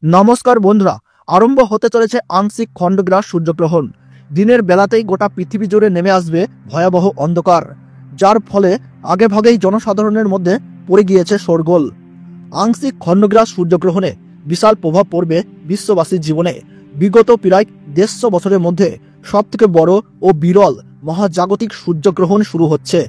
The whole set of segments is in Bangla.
নমস্কার বন্ধুরা, আরম্ভ হতে চলেছে আংশিক খণ্ডগ্রাস সূর্যগ্রহণ। দিনের বেলাতেই গোটা পৃথিবী জুড়ে নেমে আসবে ভয়াবহ অন্ধকার, যার ফলে আগেভাগেই জনসাধারণের মধ্যে পড়ে গিয়েছে শোরগোল। আংশিক খণ্ডগ্রাস সূর্যগ্রহণে বিশাল প্রভাব পড়বে বিশ্ববাসীর জীবনে। বিগত প্রায় 150 বছরের মধ্যে সবথেকে বড় ও বিরল মহাজাগতিক সূর্যগ্রহণ শুরু হচ্ছে।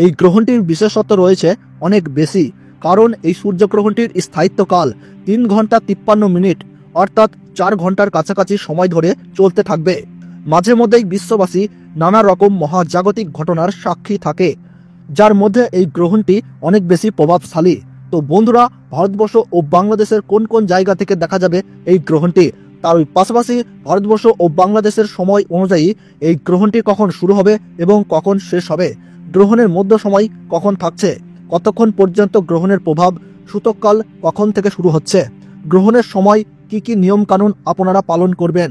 এই গ্রহণটির বিশেষত্ব রয়েছে অনেক বেশি, কারণ এই সূর্যগ্রহণটির স্থায়িত্বকাল 3 ঘন্টা 53 মিনিট, অর্থাৎ 4 ঘন্টার কাছাকাছি সময় ধরে চলতে থাকবে। মাঝে মধ্যেই বিশ্ববাসী নানা রকম মহাজাগতিক ঘটনার সাক্ষী থাকে, যার মধ্যে এই গ্রহণটি অনেক বেশি প্রভাবশালী। তো বন্ধুরা, ভারতবর্ষ ও বাংলাদেশের কোন কোন জায়গা থেকে দেখা যাবে এই গ্রহণটি, তার পাশাপাশি ভারতবর্ষ ও বাংলাদেশের সময় অনুযায়ী এই গ্রহণটি কখন শুরু হবে এবং কখন শেষ হবে, গ্রহণের মধ্য সময় কখন থাকছে, কতক্ষণ পর্যন্ত গ্রহণের প্রভাব, সূতককাল কখন থেকে শুরু হচ্ছে, গ্রহণের সময় কি কি নিয়ম কানুন আপনারা পালন করবেন,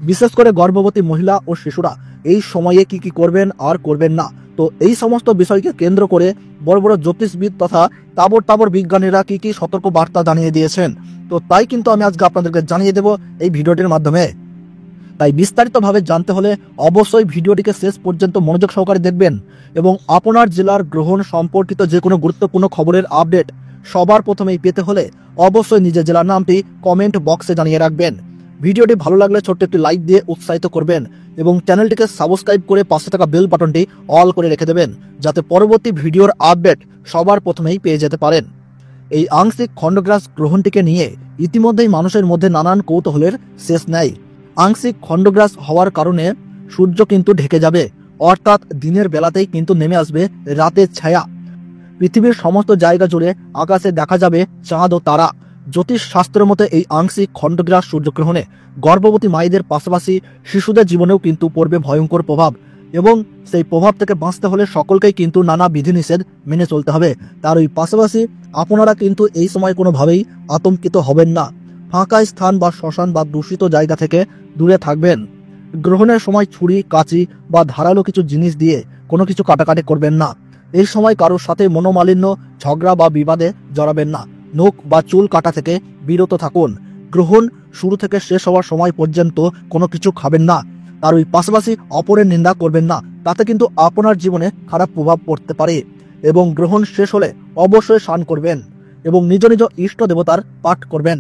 বিশেষ করে গর্ভবতী মহিলা ও শিশুরা এই সময়ে কি কি করবেন আর করবেন না। তো এই সমস্ত বিষয়কে কেন্দ্র করে বড় বড় জ্যোতিষবিদ তথা তাবর তাবর বিজ্ঞানীরা কি কি সতর্ক বার্তা জানিয়ে দিয়েছেন, তো তাই কিন্তু আমি আজকে আপনাদেরকে জানিয়ে দেব এই ভিডিওটির মাধ্যমে। তাই বিস্তারিতভাবে জানতে হলে অবশ্যই ভিডিওটিকে শেষ পর্যন্ত মনোযোগ সহকারে দেখবেন এবং আপনার জেলার গ্রহণ সম্পর্কিত যে কোনো গুরুত্বপূর্ণ খবরের আপডেট সবার প্রথমেই পেতে হলে অবশ্যই নিজের জেলার নামটি কমেন্ট বক্সে জানিয়ে রাখবেন। ভিডিওটি ভালো লাগলে ছোট্ট একটি লাইক দিয়ে উৎসাহিত করবেন এবং চ্যানেলটিকে সাবস্ক্রাইব করে পাশে থাকা বেল বাটনটি অল করে রেখে দেবেন, যাতে পরবর্তী ভিডিওর আপডেট সবার প্রথমেই পেয়ে যেতে পারেন। এই আংশিক খণ্ডগ্রাস গ্রহণটিকে নিয়ে ইতিমধ্যেই মানুষের মধ্যে নানান কৌতূহলের শেষ নেই। আংশিক খণ্ডগ্রাস হওয়ার কারণে সূর্য কিন্তু ঢেকে যাবে, অর্থাৎ দিনের বেলাতেই কিন্তু নেমে আসবে রাতের ছায়া। পৃথিবীর সমস্ত জায়গা জুড়ে আকাশে দেখা যাবে চাঁদ ও তারা। জ্যোতিষ শাস্ত্রের মতে এই আংশিক খণ্ডগ্রাস সূর্যগ্রহণে গর্ভবতী মায়েদের পাশাপাশি শিশুদের জীবনেও কিন্তু পড়বে ভয়ঙ্কর প্রভাব, এবং সেই প্রভাব থেকে বাঁচতে হলে সকলকেই কিন্তু নানা বিধিনিষেধ মেনে চলতে হবে। তার ওই পাশাপাশি আপনারা কিন্তু এই সময় কোনোভাবেই আতঙ্কিত হবেন না। ফাঁকা স্থান বা শ্মশান বা দূষিত জায়গা থেকে দূরে থাকবেন। গ্রহণের সময় ছুরি, কাঁচি বা ধারালো কিছু জিনিস দিয়ে কোনো কিছু কাটাকাটি করবেন না। এই সময় কারোর সাথে মনোমালিন্য, ঝগড়া বা বিবাদে জড়াবেন না। নখ বা চুল কাটা থেকে বিরত থাকুন। গ্রহণ শুরু থেকে শেষ হওয়ার সময় পর্যন্ত কোনো কিছু খাবেন না। তার ওই পাশাপাশি অপরের নিন্দা করবেন না, তাতে কিন্তু আপনার জীবনে খারাপ প্রভাব পড়তে পারে। এবং গ্রহণ শেষ হলে অবশ্যই স্নান করবেন এবং নিজ নিজ ইষ্ট দেবতার পাঠ করবেন।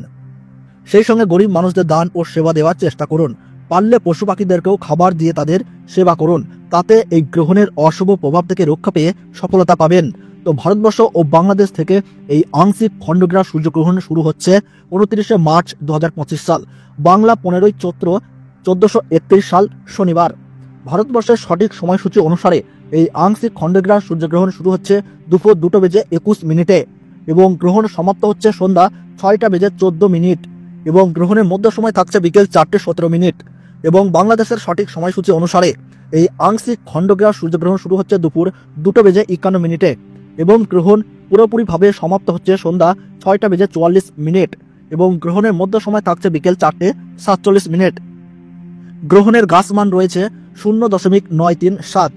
সেই সঙ্গে গরিব মানুষদের দান ও সেবা দেওয়ার চেষ্টা করুন। পারলে পশু পাখিদেরকেও খাবার দিয়ে তাদের সেবা করুন, তাতে এই গ্রহণের অশুভ প্রভাব থেকে রক্ষা পেয়ে সফলতা পাবেন। তো ভারতবর্ষ ও বাংলাদেশ থেকে এই আংশিক খণ্ডগ্রাস সূর্যগ্রহণ শুরু হচ্ছে 29শে মার্চ 2025 সাল, বাংলা 15ই চৈত্র 1431 সাল শনিবার। ভারতবর্ষের সঠিক সময়সূচি অনুসারে এই আংশিক খণ্ডগ্রাস সূর্যগ্রহণ শুরু হচ্ছে দুপুর 2:21 এবং গ্রহণ সমাপ্ত হচ্ছে সন্ধ্যা 6:14 এবং গ্রহণের মধ্য সময় থাকছে বিকেল 4:17 এবং বাংলাদেশের সঠিক সময়সূচি অনুসারে এই আংশিক খণ্ডগ্রাস সূর্যগ্রহণ শুরু হচ্ছে দুপুর 2:51 এবং গ্রহণ পুরোপুরিভাবে সমাপ্ত হচ্ছে সন্ধ্যা 6:44 এবং গ্রহণের মধ্য সময় থাকছে বিকেল 4:47। গ্রহণের গাসমান রয়েছে 0.937।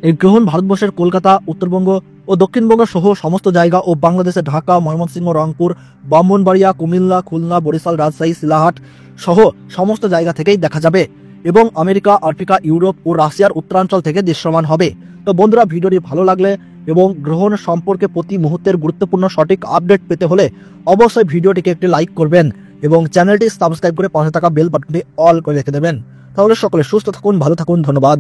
এই গ্রহণ ভারতবর্ষের কলকাতা, উত্তরবঙ্গ ও দক্ষিণবঙ্গ সহ সমস্ত জায়গা ও বাংলাদেশের ঢাকা, ময়মনসিংহ, রংপুর, ব্রাহ্মণবাড়িয়া, কুমিল্লা, খুলনা, বরিশাল, রাজশাহী, সিলাহাট সহ সমস্ত জায়গা থেকেই দেখা যাবে এবং আমেরিকা, আফ্রিকা, ইউরোপ ও রাশিয়ার উত্তরাঞ্চল থেকে দৃশ্যমান হবে। তো বন্ধুরা, ভিডিওটি ভালো লাগলে এবং গ্রহণ সম্পর্কে প্রতি মুহূর্তের গুরুত্বপূর্ণ সঠিক আপডেট পেতে হলে অবশ্যই ভিডিওটিকে একটি লাইক করবেন এবং চ্যানেলটি সাবস্ক্রাইব করে পাশে থাকা বেল বাটনটি অল করে রেখে দেবেন। তাহলে সকলে সুস্থ থাকুন, ভালো থাকুন, ধন্যবাদ।